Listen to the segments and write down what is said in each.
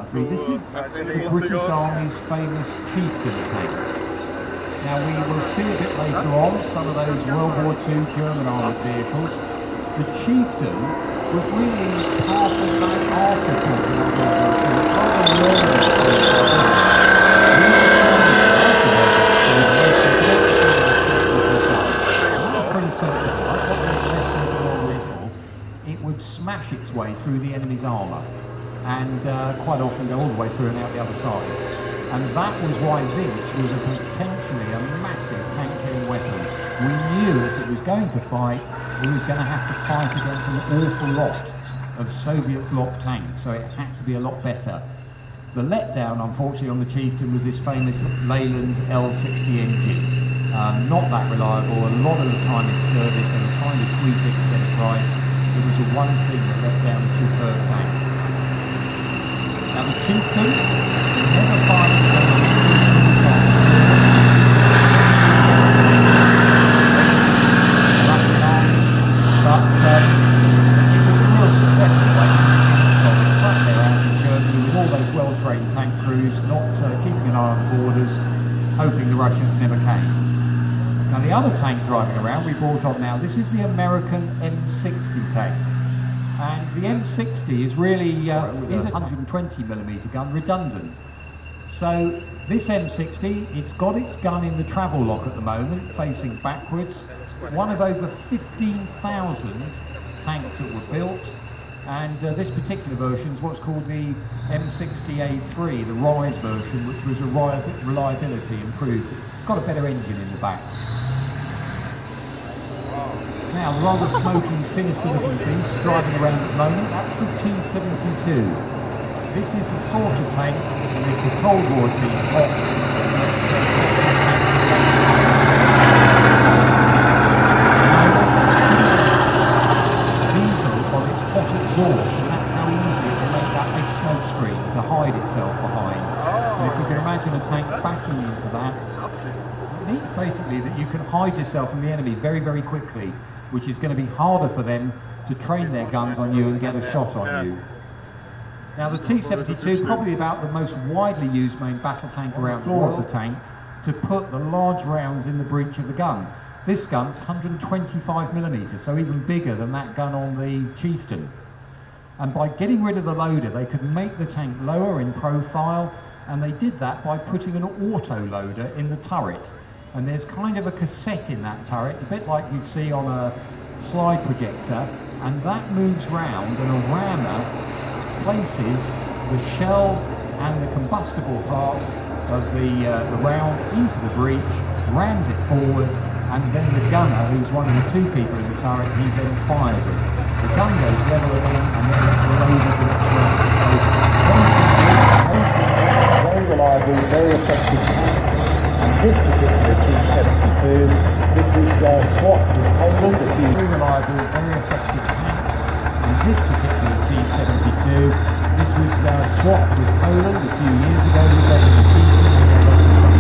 country. This is the British Army's famous Chieftain tank. Now we will see a bit later on some of those World War II German armoured vehicles. The Chieftain was really part of that afterthought in World War II. Pretty sensible. That's what made it less simple or reasonable. It would smash its way through the enemy's armour and quite often go all the way through and out the other side. And that was why this was potentially a massive tank-killing weapon. We knew if it was going to fight, it was going to have to fight against an awful lot of Soviet bloc tanks, so it had to be a lot better. The letdown, unfortunately, on the Chieftain was this famous Leyland L60 engine. Not that reliable, a lot of the time in service and trying to tweak it to get it right. It was the one thing that let down a superb tank. Now the Chieftain never fights but it was a real successful way to sat there out in Germany with all those well-trained tank crews, not keeping an eye on the borders, hoping the Russians never came. Now the other tank driving around we brought on now, this is the American M60 tank. And the M60 is really is a 120mm gun, redundant. So this M60, it's got its gun in the travel lock at the moment, facing backwards. One of over 15,000 tanks that were built, and this particular version is what's called the M60A3, the Rise version, which was a reliability improved. It's got a better engine in the back. Now, the rather smoky, sinister looking beast driving around at the moment, that's the T-72. This is the sort of tank, and if the Cold War had been hot, diesel on its hot exhaust, and that's how easy it can make that big smoke screen to hide itself behind. So if you can imagine a tank backing into that, it means basically that you can hide yourself from the enemy very, very quickly, which is going to be harder for them to train their guns on you and get a shot on you. Now the T-72 is probably about the most widely used main battle tank around the floor of the tank to put the large rounds in the breech of the gun. This gun's 125mm, so even bigger than that gun on the Chieftain. And by getting rid of the loader, they could make the tank lower in profile, and they did that by putting an auto loader in the turret. And there's kind of a cassette in that turret, a bit like you'd see on a slide projector, and that moves round, and a rammer places the shell and the combustible parts of the round into the breech, rams it forward, and then the gunner, who's one of the two people in the turret, he then fires it. The gun goes level again, and then it's loaded with its rounds. So very reliable, very effective tank. And this particular T-72, this was swapped with Poland, a very reliable, very effective tank. And this particular T-72, this was swapped with Poland a few years ago. We got it in the Chieftain, and we've actually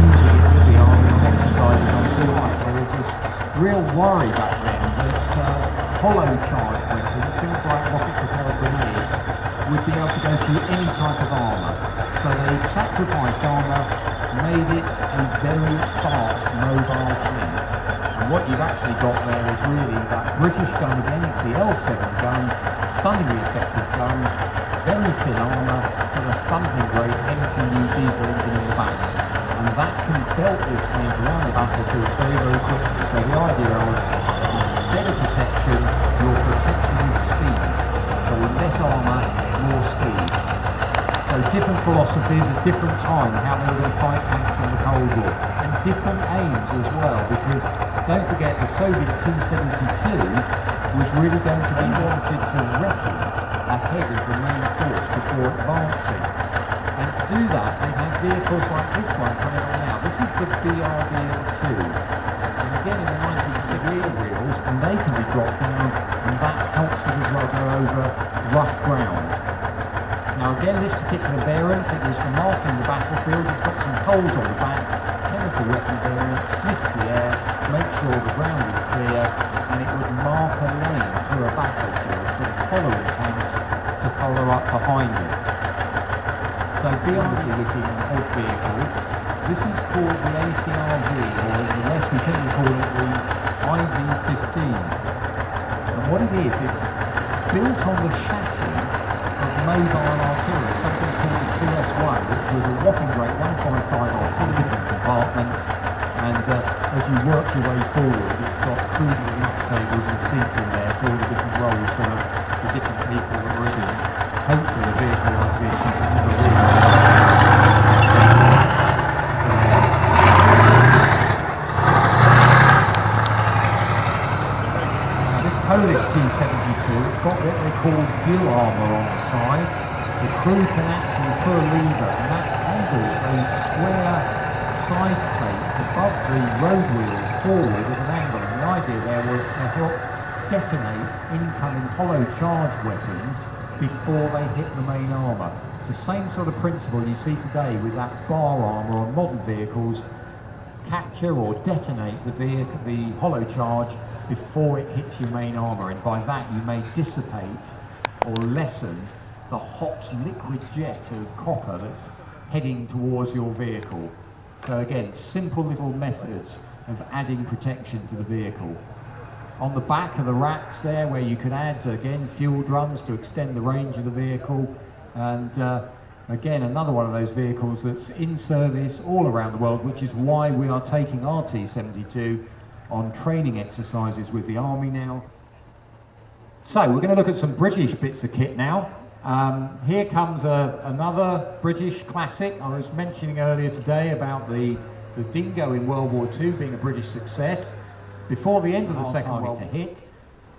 using it with the army on exercises on sea light. There was this real worry back then that hollow charge weapons, things like rocket-propelled grenades, would be able to go through any type of armour. So they sacrificed armour, made it a very fast mobile tank. And what you've actually got there is really that British gun against the L7 gun, stunningly effective gun, very thin armour, with a thumping great MTU diesel engine in the back. And that can belt this tank around the battlefield very, very quickly. So the idea was, instead of protection, your protection is speed. So less armour, more speed. So different philosophies at different time, how they were going to fight tanks in the Cold War, and different aims as well, because don't forget the Soviet T-72 was really going to be wanted to reckon ahead of the main force before advancing. And to do that, they had vehicles like this one coming on now. This is the BRDM-2. And again in the 1960 reels, and they can be dropped down, and that helps them as well go over rough ground. Now again, this particular variant, it was for marking the battlefield. It's got some holes on the back, chemical weapon variant, sniffs the air, make sure the ground is clear, and it would mark a lane through a battlefield for the following tanks follow up behind it. So beautifully looking odd vehicle. This is called the ACRV, or in the West we tend to call it the IV-15. And what it is, it's built on the chassis of mobile artillery, something called the TS-1, which was a whopping great 155 artillery compartments. And as you work your way forward, it's got crudely enough tables and seats in there for all the different roles for the different people that are in it. Hopefully a vehicle like this you can never really Polish T-72, it's got what they call gill armour on the side. The crew can actually pull a lever and that handles those square side plates above the road wheels forward at an angle. And the idea there was to help detonate incoming hollow charge weapons before they hit the main armour. It's the same sort of principle you see today with that bar armour on modern vehicles. Capture or detonate the hollow charge before it hits your main armour, and by that you may dissipate or lessen the hot liquid jet of copper that's heading towards your vehicle. So again, simple little methods of adding protection to the vehicle. On the back of the racks there, where you could add again fuel drums to extend the range of the vehicle, and again another one of those vehicles that's in service all around the world, which is why we are taking our T-72 on training exercises with the Army now. So we're going to look at some British bits of kit now. Here comes another British classic. I was mentioning earlier today about the Dingo in World War II being a British success before the end of the Second World War to hit.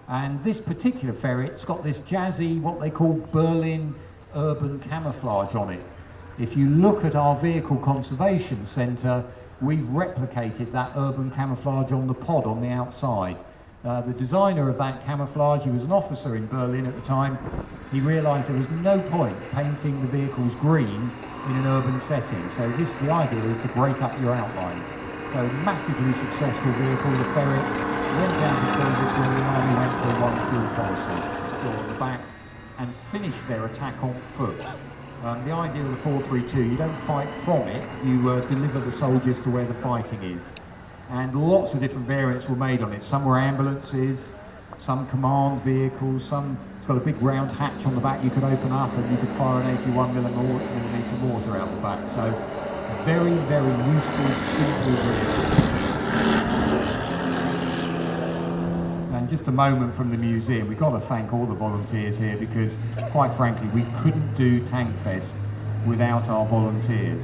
And this particular ferret's got this jazzy, what they call Berlin urban camouflage on it. If you look at our Vehicle Conservation Centre, we've replicated that urban camouflage on the pod on the outside. The designer of that camouflage, he was an officer in Berlin at the time, he realised there was no point painting the vehicles green in an urban setting. So the idea is to break up your outline. So massively successful vehicle, the Ferret, went out of service when the Army went for a one-fuel policy, door on the back, and finished their attack on foot. The idea of the 432, you don't fight from it, you deliver the soldiers to where the fighting is. And lots of different variants were made on it. Some were ambulances, some command vehicles, it's got a big round hatch on the back you could open up and you could fire an 81mm mortar out the back. So very, very useful, simple vehicle. And just a moment from the museum, we've got to thank all the volunteers here because, quite frankly, we couldn't do Tankfest without our volunteers.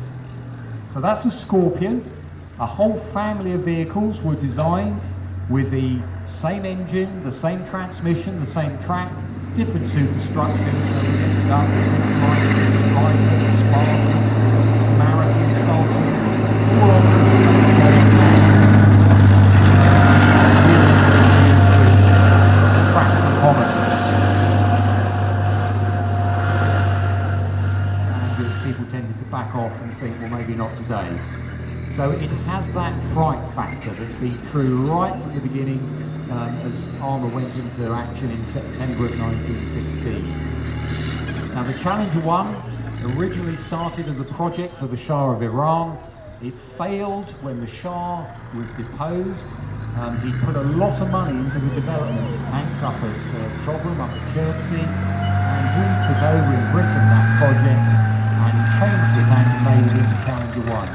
So that's a Scorpion. A whole family of vehicles were designed with the same engine, the same transmission, the same track, different superstructures. So we ended up with Rifles, Spartan, Samaritan, Sultan, all of them. And people tended to back off and think, well, maybe not today. So it has that fright factor that's been true right from the beginning as Armour went into action in September of 1916. Now the Challenger 1 originally started as a project for the Shah of Iran. It failed when the Shah was deposed. He put a lot of money into the development of tanks up at Tobruk, up at Chertsey, and we took over in Britain that project and changed it and made it into Challenger 1.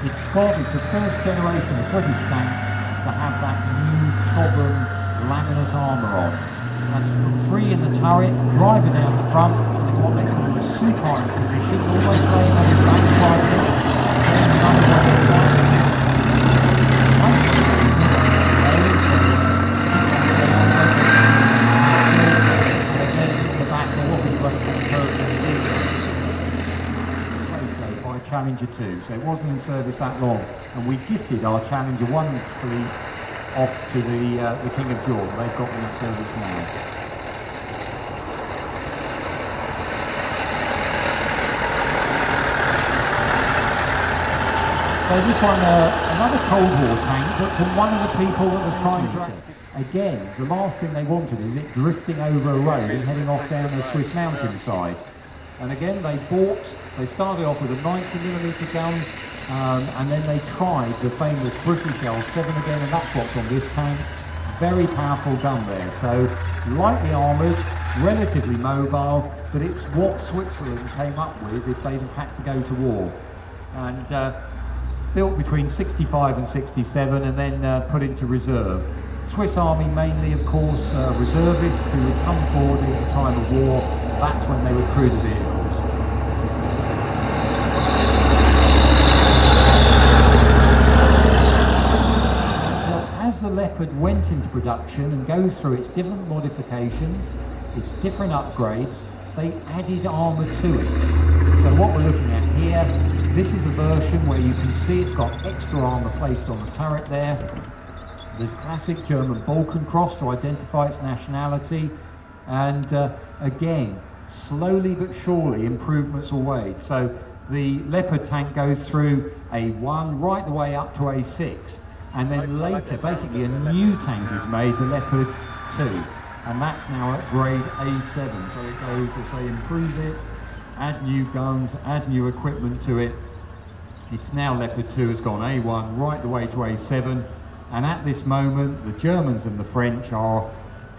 It's the first generation of British tanks to have that new Tobruk laminate armour on. That's free in the turret, driver down the front, in what they call a supine position, almost laying on his back slightly. Challenger 2, so it wasn't in service that long, and we gifted our Challenger 1 fleet off to the King of Jordan. They've got them in service now. So this one, another Cold War tank, but from one of the people that was trying to again, the last thing they wanted is it drifting over a road and heading off down the Swiss mountainside. And again, they started off with a 90mm gun, and then they tried the famous British L7 again, and that's what's on this tank. Very powerful gun there. So lightly armoured, relatively mobile, but it's what Switzerland came up with if they'd have had to go to war. And built between 65 and 67 and then put into reserve. Swiss Army mainly, of course, reservists who would come forward in the time of war. That's when they would crew the vehicles. Well, as the Leopard went into production and goes through its different modifications, its different upgrades, they added armour to it. So what we're looking at here, this is a version where you can see it's got extra armour placed on the turret there. The classic German Balkan cross to identify its nationality. And again, slowly but surely improvements are made. So the Leopard tank goes through A1 right the way up to A6. And then later, basically a new tank is made, the Leopard 2. And that's now at grade A7. So it goes, as they improve it, add new guns, add new equipment to it. It's now Leopard 2 has gone A1 right the way to A7. And at this moment, the Germans and the French are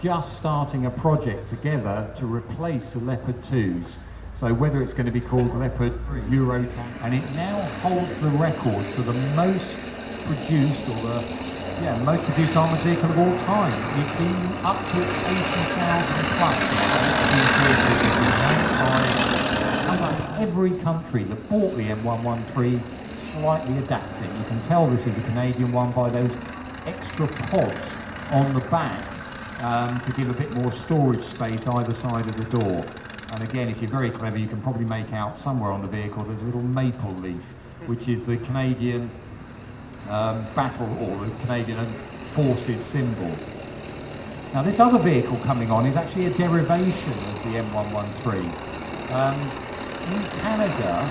just starting a project together to replace the Leopard 2s. So whether it's going to be called Leopard Euro tank, and it now holds the record for the most produced, or the most produced armoured vehicle of all time. It's in up to 80,000 plus. Almost every country that bought the M113 slightly adapted. You can tell this is a Canadian one by those extra pods on the back to give a bit more storage space either side of the door. And again, if you're very clever, you can probably make out somewhere on the vehicle there's a little maple leaf, which is the Canadian battle, or the Canadian forces symbol. Now this other vehicle coming on is actually a derivation of the M113. In Canada,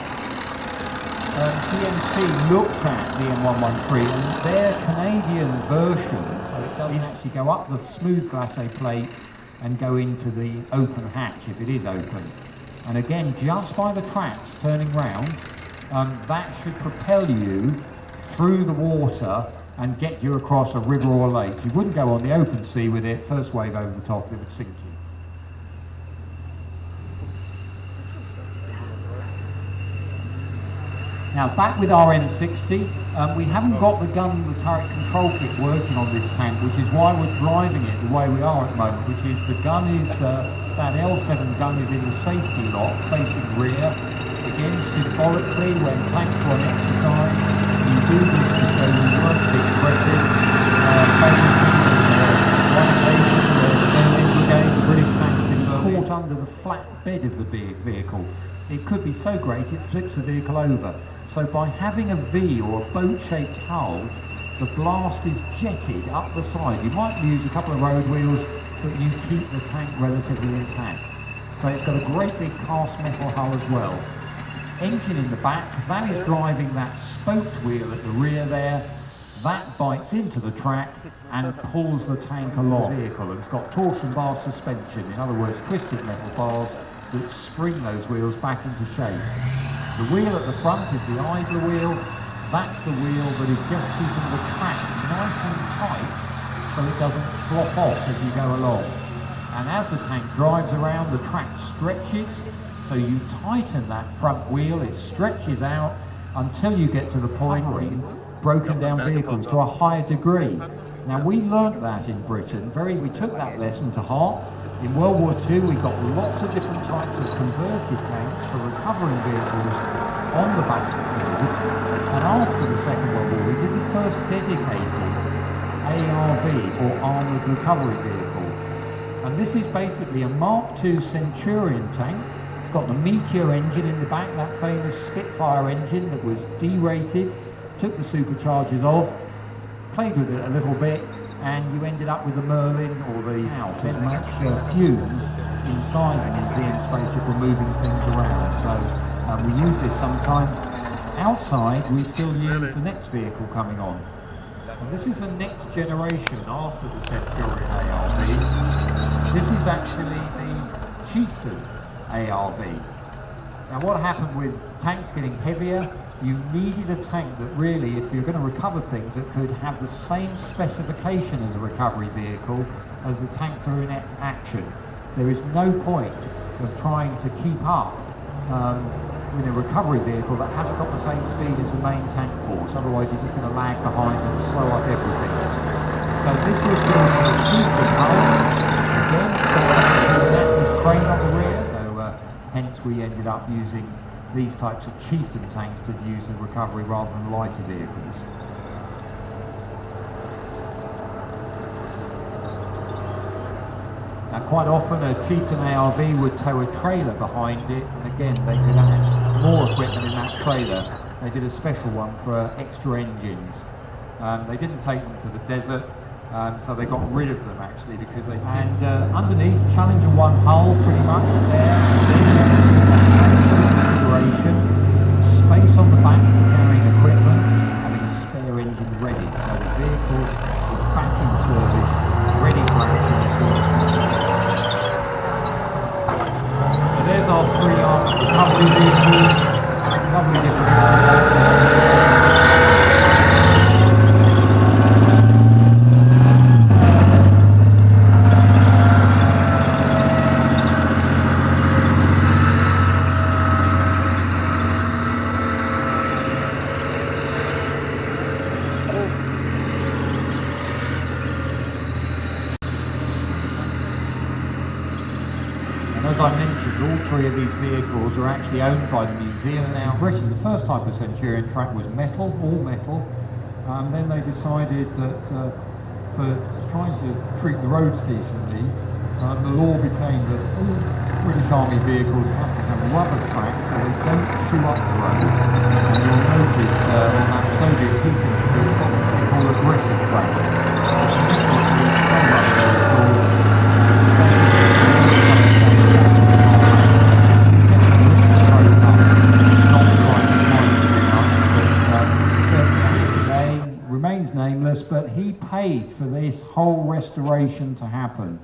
GMC looked at the M113 and their Canadian version, so it doesn't actually go up the smooth glacé plate and go into the open hatch if it is open. And again, just by the tracks turning round, that should propel you through the water and get you across a river or a lake. You wouldn't go on the open sea with it, first wave over the top, it would sink you. Now back with our M60, we haven't got the gun, the turret control kit working on this tank, which is why we're driving it the way we are at the moment, which is the gun is, that L7 gun is in the safety lock, facing rear. Again, symbolically, when tanks are on exercise, you do this to show you won't be aggressive. One occasion, the British tanks in caught under the flat bed of the vehicle. It could be so great it flips the vehicle over. So by having a V or a boat-shaped hull, the blast is jetted up the side. You might use a couple of road wheels, but you keep the tank relatively intact. So it's got a great big cast metal hull as well. Engine in the back, that is driving that spoked wheel at the rear there. That bites into the track and pulls the tank along the vehicle. And it's got torsion bar suspension, in other words, twisted metal bars that spring those wheels back into shape. The wheel at the front is the idler wheel. That's the wheel that is just keeping the track nice and tight so it doesn't flop off as you go along. And as the tank drives around, the track stretches, so you tighten that front wheel, it stretches out until you get to the point where broken down vehicles to a higher degree. Now we learnt that in Britain, we took that lesson to heart. In World War II we got lots of different types of converted tanks for recovering vehicles on the battlefield, and after the Second World War we did the first dedicated ARV, or Armoured Recovery Vehicle. And this is basically a Mark II Centurion tank. It's got the Meteor engine in the back, that famous Spitfire engine that was derated, took the superchargers off, played with it a little bit, and you ended up with the Merlin or the out. Then much fumes inside the museum space if we're moving things around. So we use this sometimes. Outside we still use the next vehicle coming on. And this is the next generation after the Centurion ARV. This is actually the Chieftain ARV. Now what happened with tanks getting heavier, you needed a tank that really, if you're going to recover things, that could have the same specification as a recovery vehicle as the tanks are in action. There is no point of trying to keep up with a recovery vehicle that hasn't got the same speed as the main tank force, otherwise you're just going to lag behind and slow up everything. So this was built for a Chieftain hull. Again, that was crane on the rear, so hence we ended up using these types of Chieftain tanks to use in recovery rather than lighter vehicles. Now quite often a Chieftain ARV would tow a trailer behind it, and again they could have more equipment in that trailer. They did a special one for extra engines. They didn't take them to the desert, so they got rid of them actually because they... And underneath, Challenger 1 hull pretty much there. Configuration, space on the back for carrying equipment, having a spare engine ready. So the vehicle is back in service, ready for action as soon as possible. So there's our three Armour recovery vehicles. Lovely different. As I mentioned, all three of these vehicles are actually owned by the museum now. Britain, the first type of Centurion track was metal, all metal. Then they decided that for trying to treat the roads decently, the law became that all British Army vehicles have to have rubber tracks so they don't chew up the road. And you'll notice on that Soviet T-Century, they've got what they call aggressive tracking. Nameless, but he paid for this whole restoration to happen.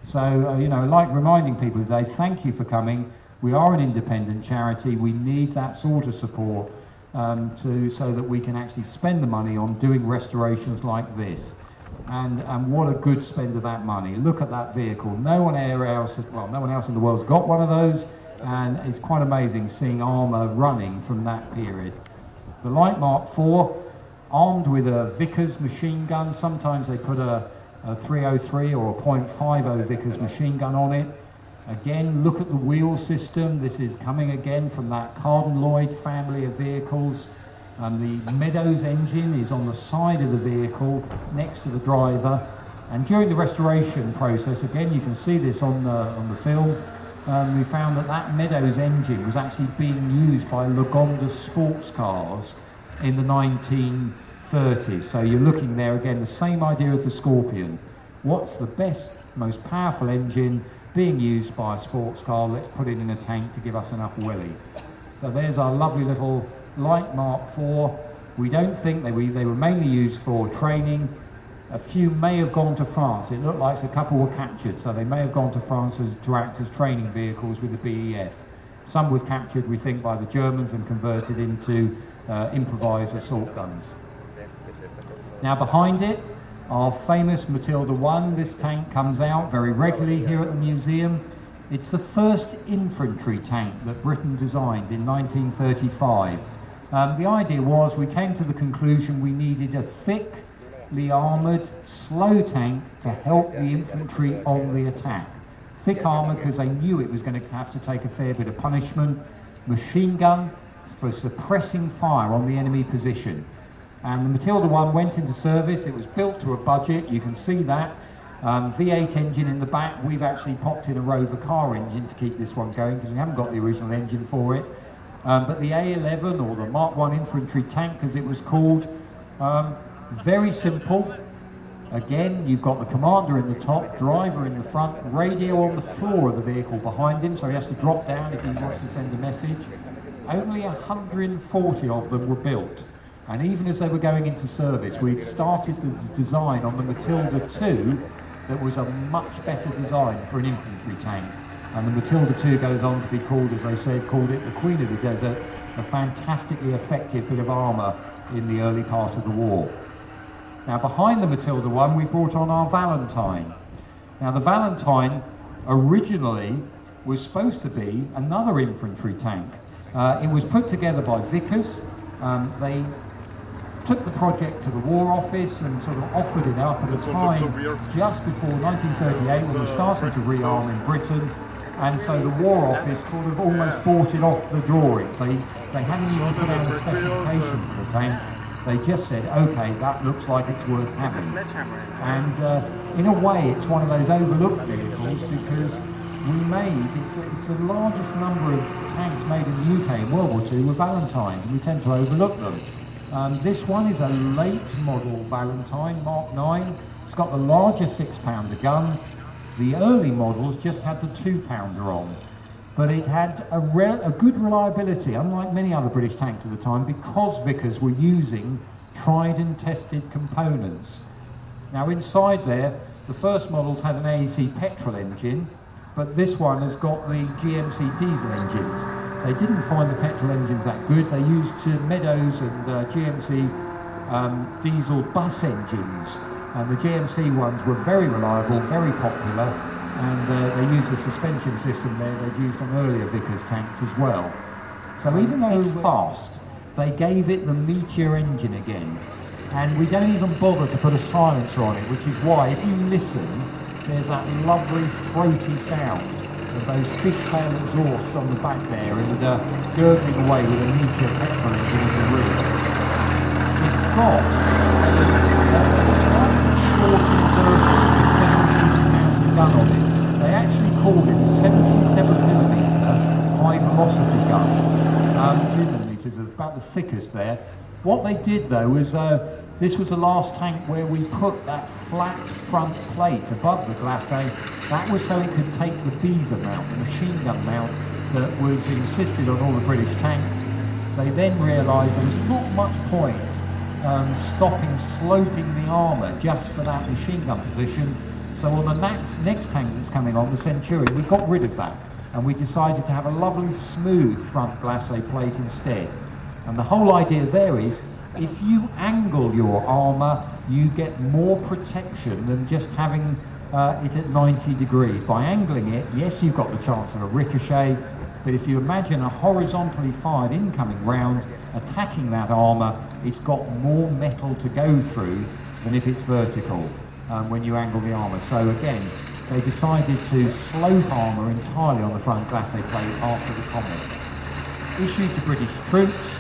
So, you know, like reminding people today, thank you for coming. We are an independent charity. We need that sort of support so that we can actually spend the money on doing restorations like this. And what a good spend of that money. Look at that vehicle. No one else in the world's got one of those, and it's quite amazing seeing Armour running from that period. The Light Mark IV, armed with a Vickers machine gun. Sometimes they put a 303 or a .50 Vickers machine gun on it. Again, look at the wheel system. This is coming again from that Carden Lloyd family of vehicles. The Meadows engine is on the side of the vehicle next to the driver. And during the restoration process, again, you can see this on the film, we found that Meadows engine was actually being used by Lagonda sports cars in the 1930s. So you're looking there again, the same idea as the Scorpion. What's the best, most powerful engine being used by a sports car? Let's put it in a tank to give us enough willy. So there's our lovely little Light Mark IV. We don't think they were mainly used for training. A few may have gone to France. It looked like a couple were captured, so they may have gone to France to act as training vehicles with the BEF. Some were captured, we think, by the Germans and converted into improvised assault guns. Now behind it, our famous Matilda I. This tank comes out very regularly here at the museum. It's the first infantry tank that Britain designed in 1935. The idea was we came to the conclusion we needed a thickly armoured, slow tank to help the infantry on the attack. Thick armour because they knew it was going to have to take a fair bit of punishment. Machine gun for suppressing fire on the enemy position. And the Matilda I went into service. It was built to a budget, you can see that. V8 engine in the back. We've actually popped in a Rover car engine to keep this one going because we haven't got the original engine for it. But the A11, or the Mark I infantry tank as it was called, very simple. Again, you've got the commander in the top, driver in the front, radio on the floor of the vehicle behind him, so he has to drop down if he wants to send a message. Only 140 of them were built. And even as they were going into service, we'd started the design on the Matilda II that was a much better design for an infantry tank. And the Matilda II goes on to be called, as they said, called it the Queen of the Desert, a fantastically effective bit of armour in the early part of the war. Now behind the Matilda I, we brought on our Valentine. Now the Valentine originally was supposed to be another infantry tank. It was put together by Vickers. They took the project to the War Office and sort of offered it up at a time just before 1938 when we started to rearm in Britain, and so the War Office sort of almost bought it off the drawings. They hadn't even put out a specification for the tank. They just said, okay, that looks like it's worth having. And in a way it's one of those overlooked vehicles because we made, it's the largest number of tanks made in the UK in World War II were Valentines, and we tend to overlook them. This one is a late model Valentine, Mark 9. It's got the larger 6-pounder gun. The early models just had the 2-pounder on. But it had a good reliability, unlike many other British tanks at the time, because Vickers were using tried and tested components. Now inside there, the first models had an AEC petrol engine, but this one has got the GMC diesel engines. They didn't find the petrol engines that good. They used Meadows and GMC diesel bus engines. And the GMC ones were very reliable, very popular, and they used the suspension system there they'd used on earlier Vickers tanks as well. So even though it's fast, they gave it the Meteor engine again. And we don't even bother to put a silencer on it, which is why, if you listen, there's that lovely throaty sound of those fish-tail exhausts on the back there and gurgling away with a Meteor petrol engine in the rear. It's got a slightly shortened version of the 17-pounder gun on it. They actually called it a 77mm high-velocity gun. 2mm is about the thickest there. What they did though was, this was the last tank where we put that flat front plate above the glacé. That was so it could take the Beezer mount, the machine gun mount that was insisted on all the British tanks. They then realised there was not much point sloping the armour just for that machine gun position. So on the next tank that's coming on, the Centurion, we got rid of that and we decided to have a lovely smooth front glacé plate instead. And the whole idea there is, if you angle your armour, you get more protection than just having it at 90 degrees. By angling it, yes, you've got the chance of a ricochet, but if you imagine a horizontally fired incoming round attacking that armour, it's got more metal to go through than if it's vertical when you angle the armour. So again, they decided to slope armour entirely on the front glacé plate after the comment. Issued to British troops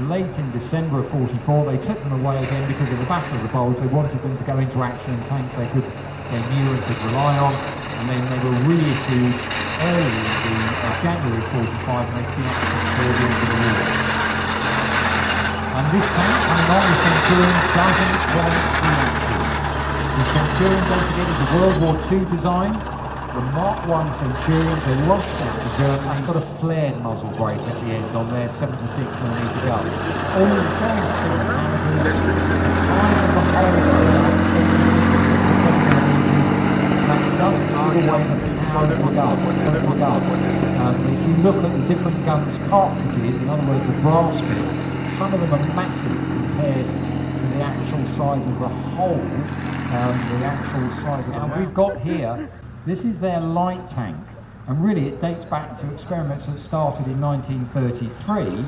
late in December of 44, they took them away again because of the Battle of the Bulge. They wanted them to go into action in tanks they knew and could rely on, and then they were reissued early in January of 45, and they see action toward the end of the war. And this tank coming on, the Centurion, doesn't want to see action. The Centurion, don't forget, is a World War II design. The Mark I Centurion, they rushed out to Germany. It's got a flared muzzle brake at the end on their 76mm gun. All the same calibers, the size of the hole about 76mm, that doesn't give away the power of the gun. If you look at the different guns' cartridges, in other words the brass bit, some of them are massive compared to the actual size of the hole, the actual size of the round. We've got here, this is their light tank, and really it dates back to experiments that started in 1933,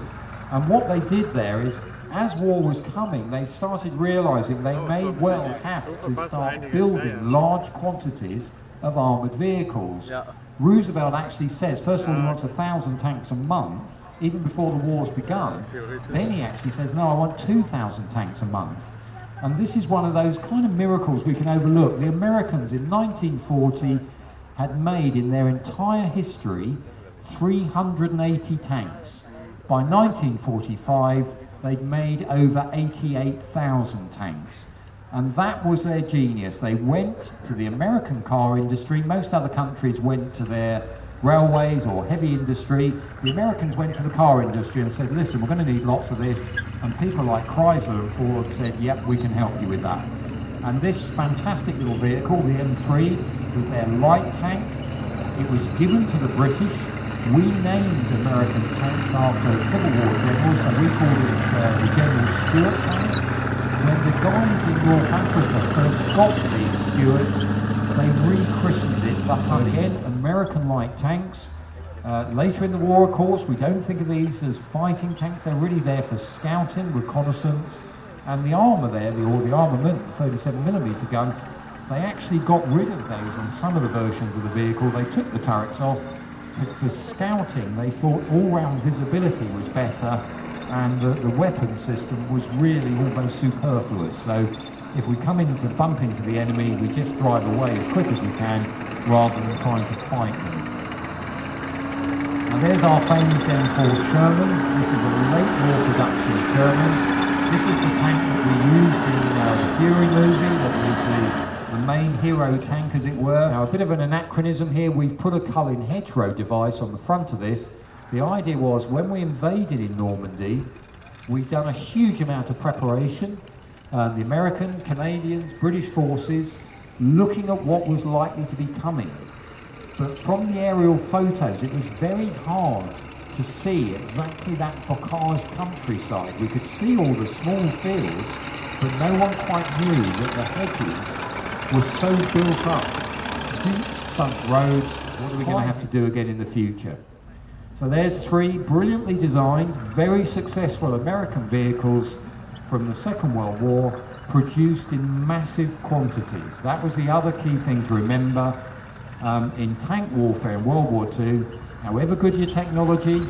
and what they did there is, as war was coming, they started realising they may well have to start building large quantities of armoured vehicles. Yeah. Roosevelt actually says, first of all, he wants 1,000 tanks a month, even before the war's begun. Then he actually says, no, I want 2,000 tanks a month. And this is one of those kind of miracles we can overlook. The Americans in 1940 had made in their entire history 380 tanks. By 1945, they'd made over 88,000 tanks. And that was their genius. They went to the American car industry. Most other countries went to their railways or heavy industry. The Americans went to the car industry and said, listen, we're going to need lots of this. And people like Chrysler and Ford said, yep, we can help you with that. And this fantastic little vehicle, the M3, with their light tank, it was given to the British. We named American tanks after Civil War generals, so we called it the General Stuart tank. When the guys in North Africa first got these Stuarts, they rechristened it the Hunt. Again, American light tanks. Later in the war, of course, we don't think of these as fighting tanks. They're really there for scouting, reconnaissance, and the armour there, the armament, the 37mm gun, they actually got rid of those on some of the versions of the vehicle. They took the turrets off, but for scouting, they thought all-round visibility was better, and the weapon system was really almost superfluous. So if we come in to bump into the enemy, we just drive away as quick as we can, rather than trying to fight them. Now there's our famous M4 Sherman. This is a late war production Sherman. This is the tank that we used in the Fury movie, that was the main hero tank, as it were. Now, a bit of an anachronism here. We've put a Cullen hedgerow device on the front of this. The idea was, when we invaded in Normandy, we'd done a huge amount of preparation. The American, Canadians, British forces, looking at what was likely to be coming. But from the aerial photos, it was very hard to see exactly that bocage countryside. We could see all the small fields, but no one quite knew that the hedges were so built up, deep sunk roads. What are we going to have to do again in the future? So there's three brilliantly designed, very successful American vehicles from the Second World War, produced in massive quantities. That was the other key thing to remember. In tank warfare in World War II, however good your technology,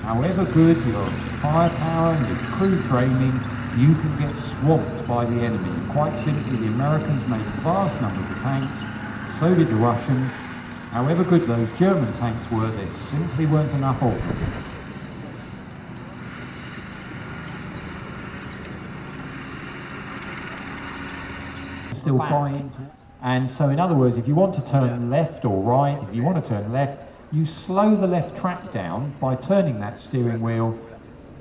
however good your firepower and your crew training, you can get swamped by the enemy. Quite simply, the Americans made vast numbers of tanks, so did the Russians. However good those German tanks were, there simply weren't enough of them. Still buying. And so, in other words, if you want to turn left or right, if you want to turn left, you slow the left track down by turning that steering wheel.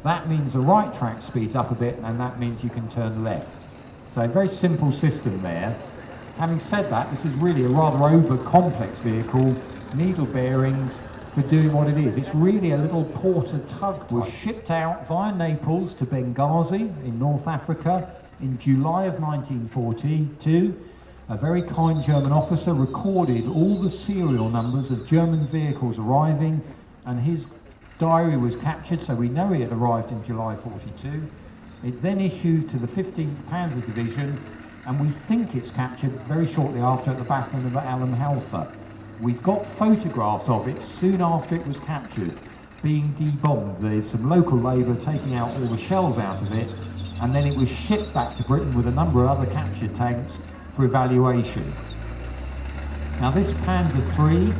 That means the right track speeds up a bit, and that means you can turn left. So a very simple system there. Having said that, this is really a rather over-complex vehicle, needle bearings for doing what it is. It's really a little porter tug. Was shipped out via Naples to Benghazi in North Africa in July of 1942. A very kind German officer recorded all the serial numbers of German vehicles arriving, and his diary was captured, so we know he had arrived in July 42. It's then issued to the 15th Panzer Division, and we think it's captured very shortly after at the Battle of Alam Halfa. We've got photographs of it soon after it was captured, being debombed. There's some local labour taking out all the shells out of it, and then it was shipped back to Britain with a number of other captured tanks for evaluation. Now this Panzer III,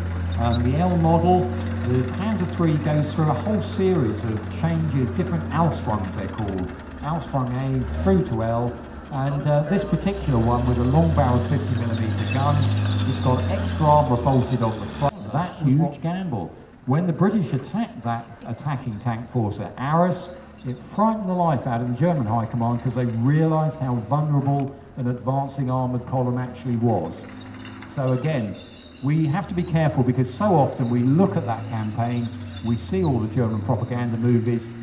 the L model, the Panzer III goes through a whole series of changes, different Ausrungs they're called, Ausrung A through to L, and this particular one with a long-barreled 50mm gun, it's got extra armour bolted on the front. That huge gamble. When the British attacked that attacking tank force at Arras, it frightened the life out of the German High Command, because they realised how vulnerable an advancing armoured column actually was. So again, we have to be careful, because so often we look at that campaign, we see all the German propaganda movies.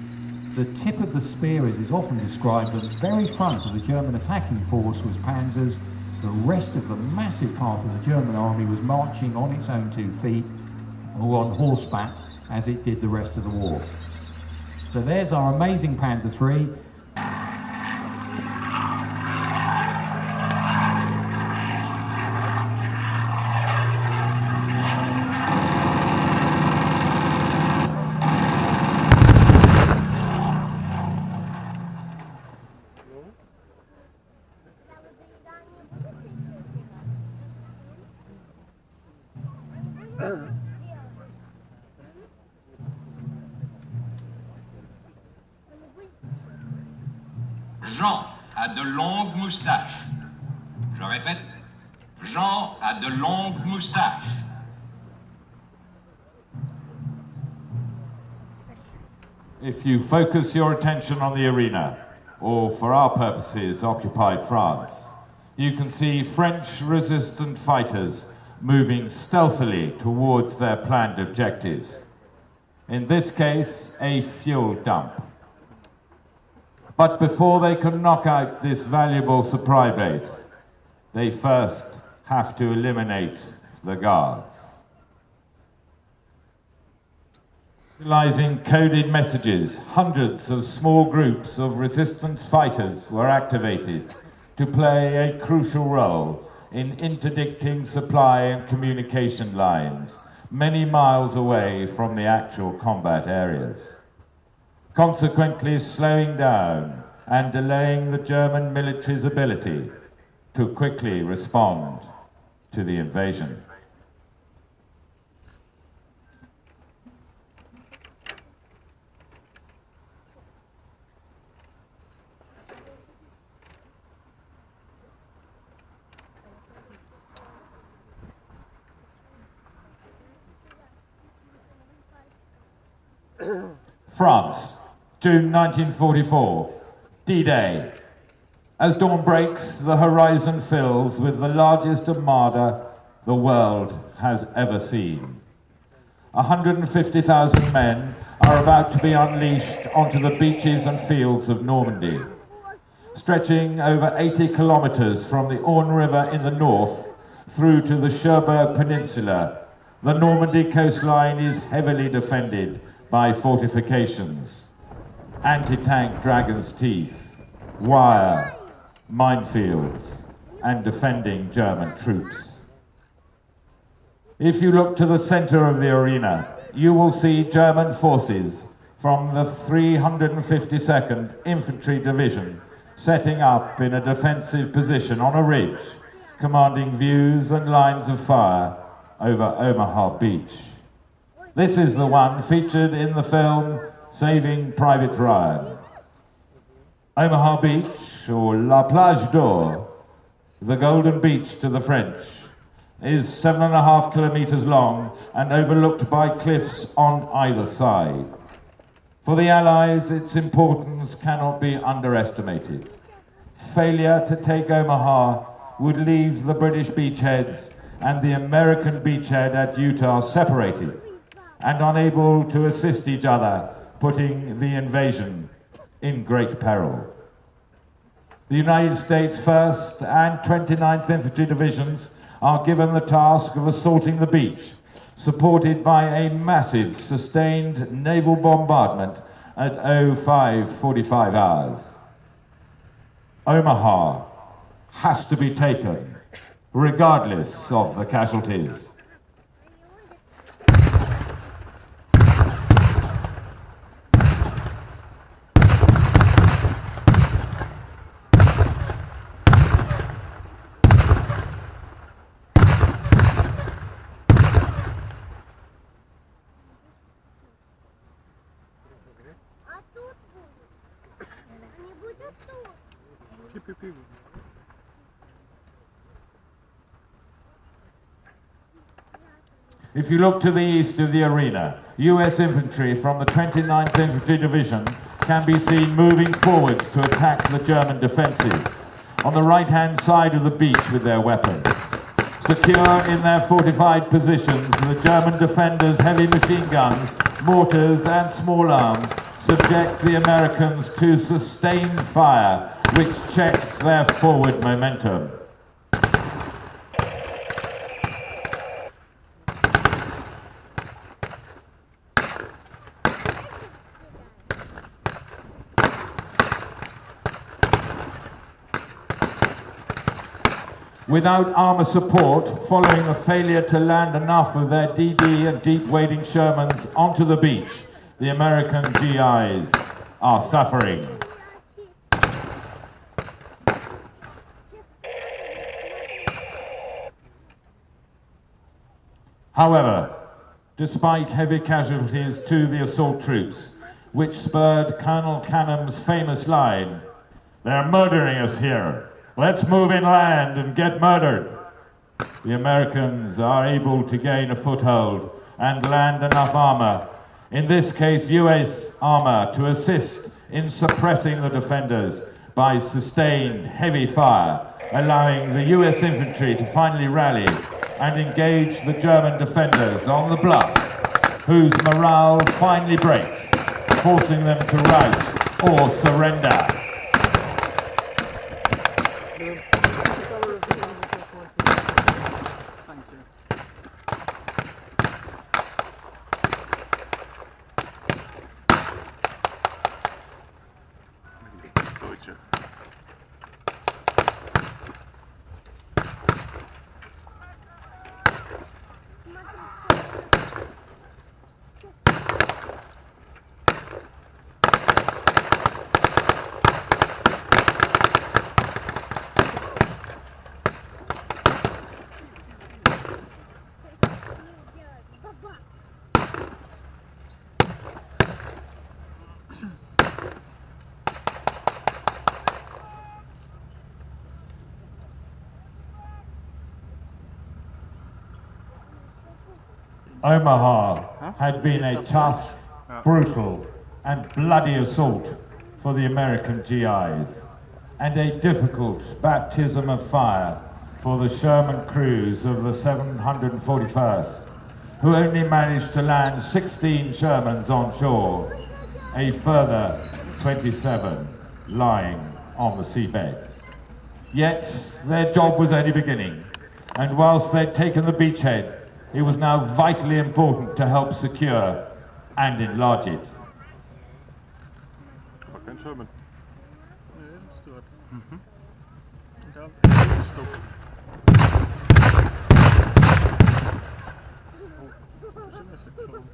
The tip of the spear, as is often described, at the very front of the German attacking force was panzers. The rest of the massive part of the German army was marching on its own 2 feet, or on horseback, as it did the rest of the war. So there's our amazing Panzer III. Jean a de longues moustaches. Je répète, Jean a de longues moustaches. If you focus your attention on the arena, or for our purposes, occupied France, you can see French resistant fighters moving stealthily towards their planned objectives. In this case, a fuel dump. But before they can knock out this valuable supply base, they first have to eliminate the guards. Utilizing coded messages, hundreds of small groups of resistance fighters were activated to play a crucial role in interdicting supply and communication lines many miles away from the actual combat areas, consequently slowing down and delaying the German military's ability to quickly respond to the invasion. France, June 1944, D-Day. As dawn breaks, the horizon fills with the largest armada the world has ever seen. 150,000 men are about to be unleashed onto the beaches and fields of Normandy. Stretching over 80 kilometers from the Orne River in the north through to the Cherbourg Peninsula, the Normandy coastline is heavily defended by fortifications, anti-tank Dragon's Teeth, wire, minefields, and defending German troops. If you look to the center of the arena, you will see German forces from the 352nd Infantry Division setting up in a defensive position on a ridge, commanding views and lines of fire over Omaha Beach. This is the one featured in the film Saving Private Ryan. Omaha Beach, or La Plage d'Or, the Golden Beach to the French, is 7.5 kilometers long and overlooked by cliffs on either side. For the Allies, its importance cannot be underestimated. Failure to take Omaha would leave the British beachheads and the American beachhead at Utah separated and unable to assist each other, putting the invasion in great peril. The United States 1st and 29th Infantry Divisions are given the task of assaulting the beach, supported by a massive sustained naval bombardment at 05:45 hours. Omaha has to be taken, regardless of the casualties. If you look to the east of the arena, US infantry from the 29th Infantry Division can be seen moving forwards to attack the German defences on the right-hand side of the beach with their weapons. Secure in their fortified positions, the German defenders' heavy machine guns, mortars and small arms subject the Americans to sustained fire, which checks their forward momentum. Without armour support, following the failure to land enough of their DD and deep-wading Shermans onto the beach, the American GIs are suffering. However, despite heavy casualties to the assault troops, which spurred Colonel Canham's famous line, "They're murdering us here. Let's move inland and get murdered," the Americans are able to gain a foothold and land enough armour in this case US Armour, to assist in suppressing the defenders by sustained heavy fire, allowing the US infantry to finally rally and engage the German defenders on the bluffs, whose morale finally breaks, forcing them to rout or surrender. Omaha had been a tough, brutal and bloody assault for the American GIs, and a difficult baptism of fire for the Sherman crews of the 741st, who only managed to land 16 Shermans on shore, a further 27 lying on the seabed. Yet their job was only beginning, and whilst they'd taken the beachhead, it was now vitally important to help secure and enlarge it. Kein Sherman. Nee, das ist dort. Und da ist ein Stock. Oh, schön ist weggefahren.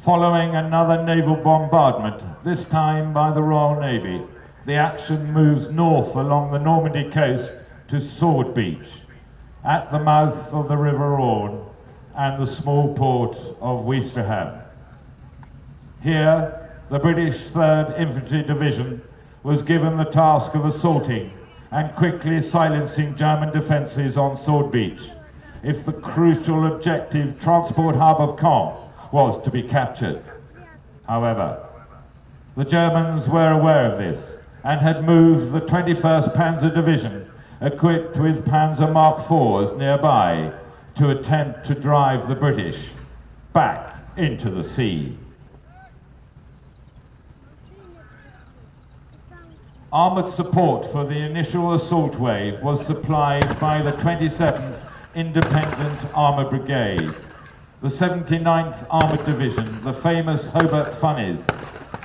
Following another naval bombardment, this time by the Royal Navy, the action moves north along the Normandy coast to Sword Beach, at the mouth of the River Orne and the small port of Ouistreham. Here, the British 3rd Infantry Division was given the task of assaulting and quickly silencing German defences on Sword Beach, if the crucial objective transport hub of Caen was to be captured. However, the Germans were aware of this and had moved the 21st Panzer Division, equipped with Panzer Mark IVs nearby, to attempt to drive the British back into the sea. Armoured support for the initial assault wave was supplied by the 27th Independent Armoured Brigade, the 79th Armoured Division, the famous Hobart's Funnies,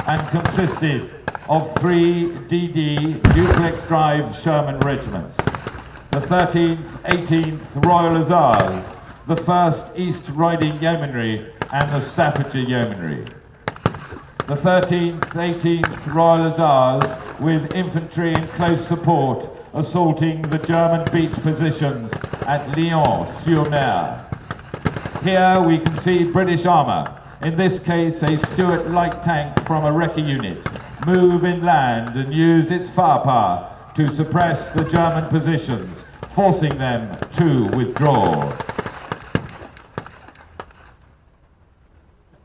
and consisted of 3 DD duplex drive Sherman regiments, the 13th, 18th Royal Hussars, the 1st East Riding Yeomanry and the Staffordshire Yeomanry. The 13th, 18th Royal Hussars, with infantry in close support, assaulting the German beach positions at Lyon-sur-Mer. Here we can see British armour, in this case a Stuart light tank from a wrecker unit, move inland and use its firepower to suppress the German positions, forcing them to withdraw.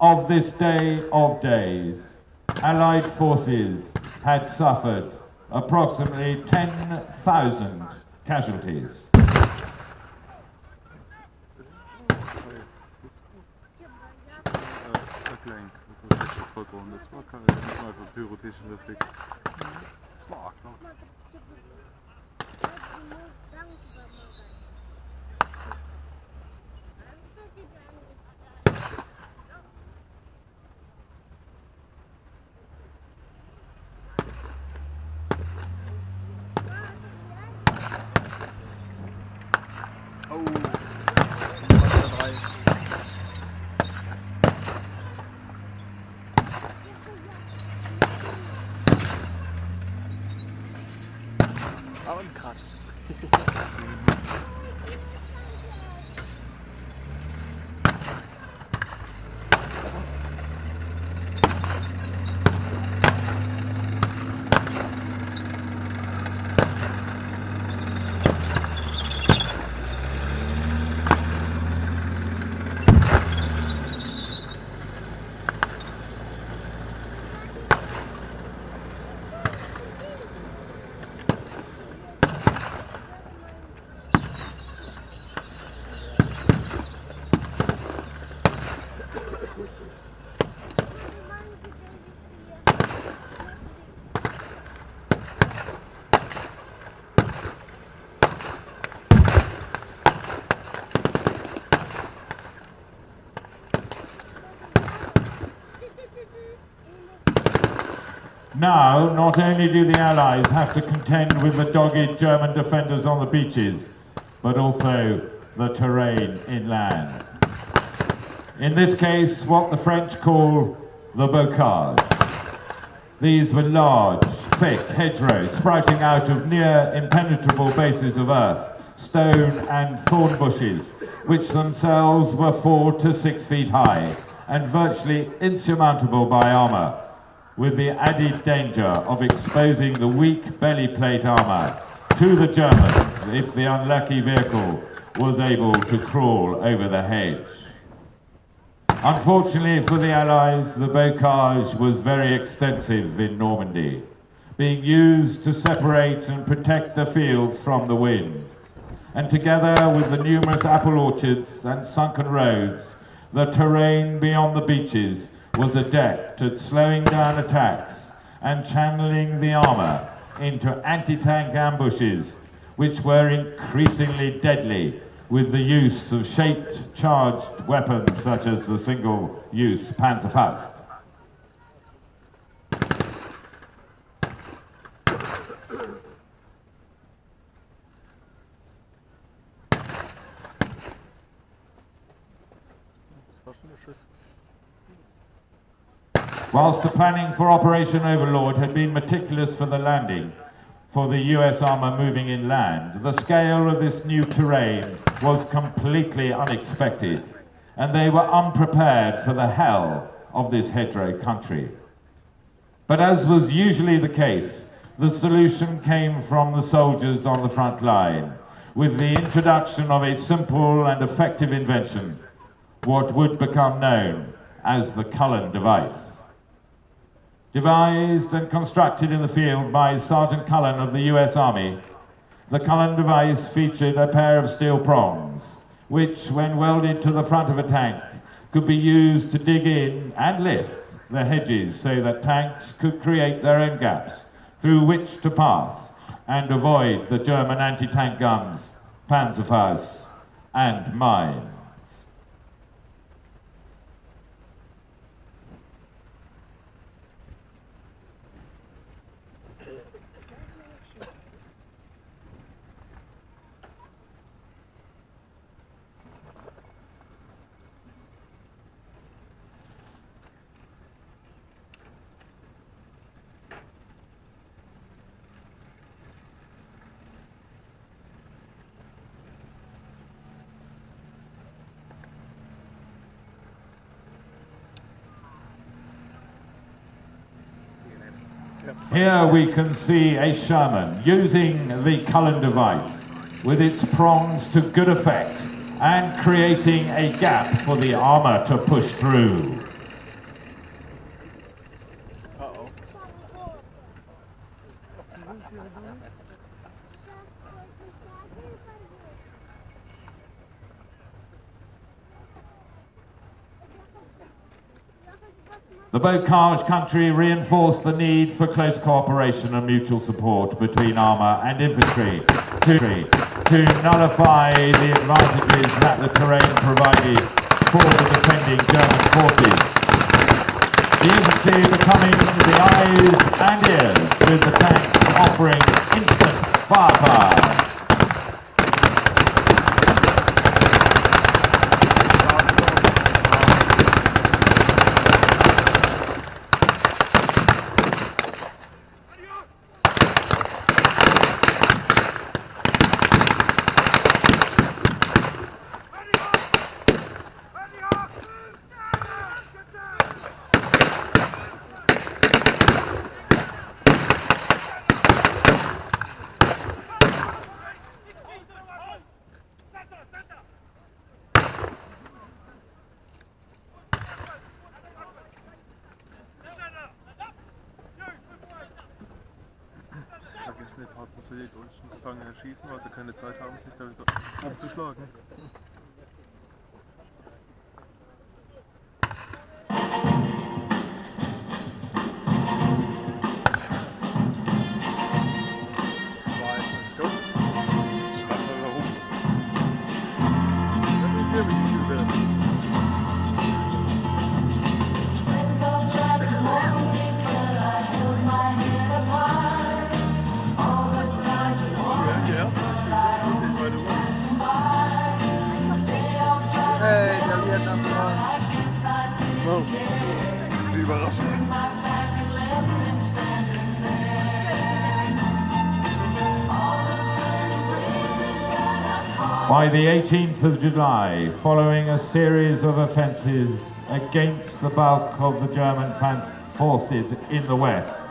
Of this day of days, Allied forces had suffered approximately 10,000 casualties. Das war einfach pyrotechnischen Reflex. Das war arg, ne? Und gerade. Now, not only do the Allies have to contend with the dogged German defenders on the beaches, but also the terrain inland. In this case, what the French call the bocage. These were large, thick hedgerows sprouting out of near impenetrable bases of earth, stone and thorn bushes, which themselves were 4 to 6 feet high and virtually insurmountable by armour, with the added danger of exposing the weak belly plate armour to the Germans if the unlucky vehicle was able to crawl over the hedge. Unfortunately for the Allies, the bocage was very extensive in Normandy, being used to separate and protect the fields from the wind. And together with the numerous apple orchards and sunken roads, the terrain beyond the beaches was adept at slowing down attacks and channeling the armour into anti-tank ambushes, which were increasingly deadly with the use of shaped charged weapons such as the single-use Panzerfaust. Whilst the planning for Operation Overlord had been meticulous for the landing, for the US armour moving inland, the scale of this new terrain was completely unexpected, and they were unprepared for the hell of this hedgerow country. But as was usually the case, the solution came from the soldiers on the front line, with the introduction of a simple and effective invention, what would become known as the Cullen device. Devised and constructed in the field by Sergeant Cullen of the US Army, the Cullen device featured a pair of steel prongs, which, when welded to the front of a tank, could be used to dig in and lift the hedges so that tanks could create their own gaps through which to pass and avoid the German anti-tank guns, Panzerfaust, and mines. Here we can see a Sherman using the Cullen device with its prongs to good effect and creating a gap for the armour to push through. Uh-oh. The bocage country reinforced the need for close cooperation and mutual support between armour and infantry to nullify the advantages that the terrain provided for the defending German forces. The infantry becoming the eyes and ears, with the tanks offering instant firepower. Vergessen den Part, muss er die deutschen Gefangenen erschießen, weil sie keine Zeit haben, sich damit umzuschlagen. War jetzt ein Stopp. Schreibt mal warum. Das ist sehr wichtig werden. Friends all tried to hold me, but I held my head. By the 18th of July, following a series of offences against the bulk of the German forces in the west,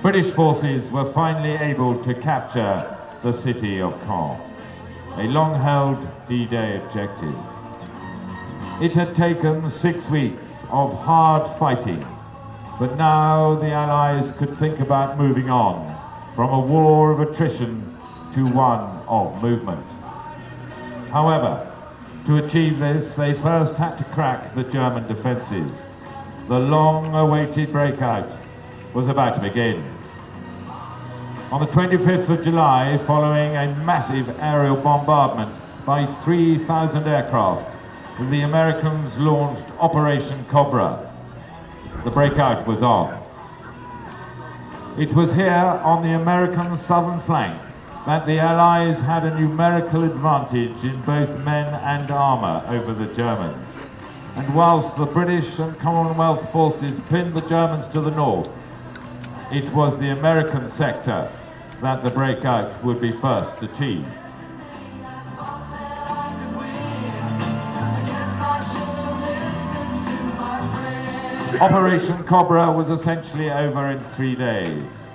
British forces were finally able to capture the city of Caen, a long-held D-Day objective. It had taken 6 weeks of hard fighting, but now the Allies could think about moving on from a war of attrition to one of movement. However, to achieve this, they first had to crack the German defences. The long-awaited breakout was about to begin. On the 25th of July, following a massive aerial bombardment by 3,000 aircraft, the Americans launched Operation Cobra. The breakout was on. It was here on the American southern flank that the Allies had a numerical advantage in both men and armour over the Germans. And whilst the British and Commonwealth forces pinned the Germans to the north, it was the American sector that the breakout would be first achieved. Operation Cobra was essentially over in 3 days.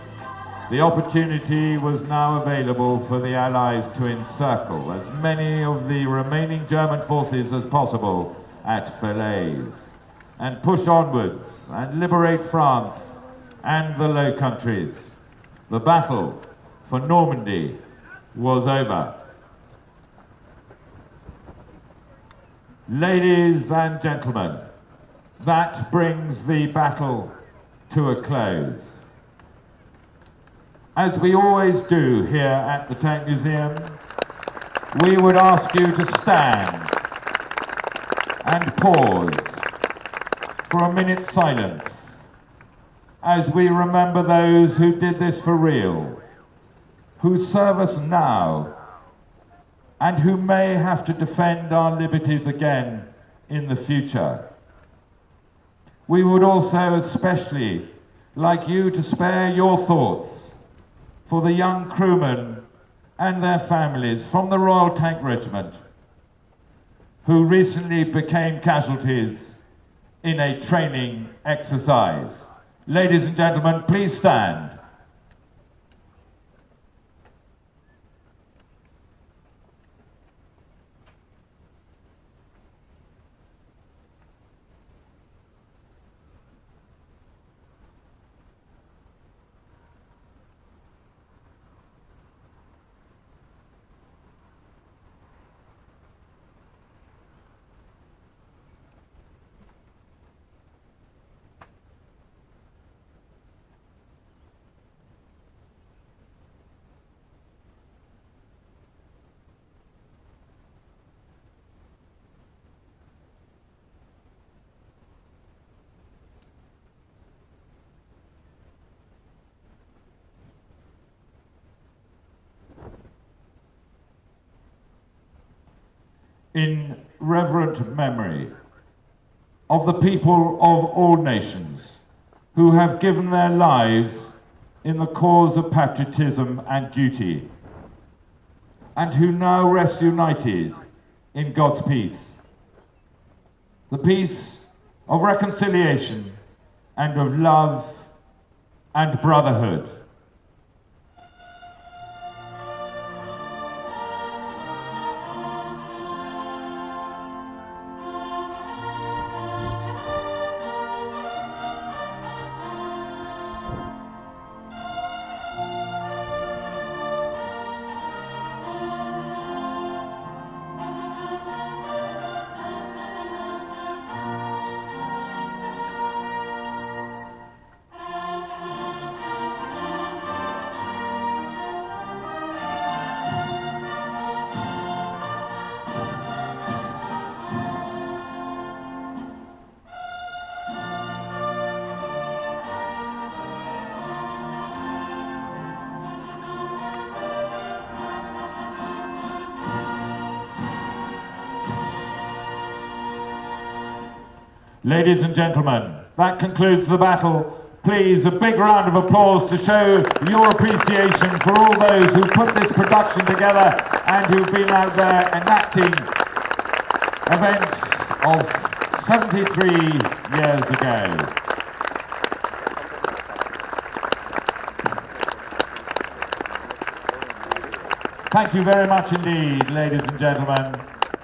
The opportunity was now available for the Allies to encircle as many of the remaining German forces as possible at Falaise and push onwards and liberate France and the Low Countries. The battle for Normandy was over. Ladies and gentlemen, that brings the battle to a close. As we always do here at the Tank Museum, we would ask you to stand and pause for a minute's silence as we remember those who did this for real, who serve us now, and who may have to defend our liberties again in the future. We would also especially like you to spare your thoughts for the young crewmen and their families from the Royal Tank Regiment who recently became casualties in a training exercise. Ladies and gentlemen, please stand. In reverent memory of the people of all nations who have given their lives in the cause of patriotism and duty, and who now rest united in God's peace, the peace of reconciliation and of love and brotherhood. Ladies and gentlemen, that concludes the battle. Please, a big round of applause to show your appreciation for all those who put this production together and who've been out there enacting events of 73 years ago. Thank you very much indeed, ladies and gentlemen.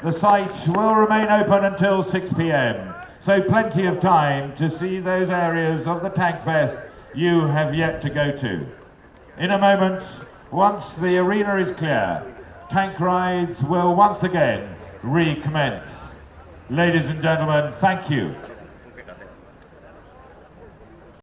The site will remain open until 6 p.m, so plenty of time to see those areas of the Tankfest you have yet to go to. In a moment, once the arena is clear, tank rides will once again recommence. Ladies and gentlemen, thank you.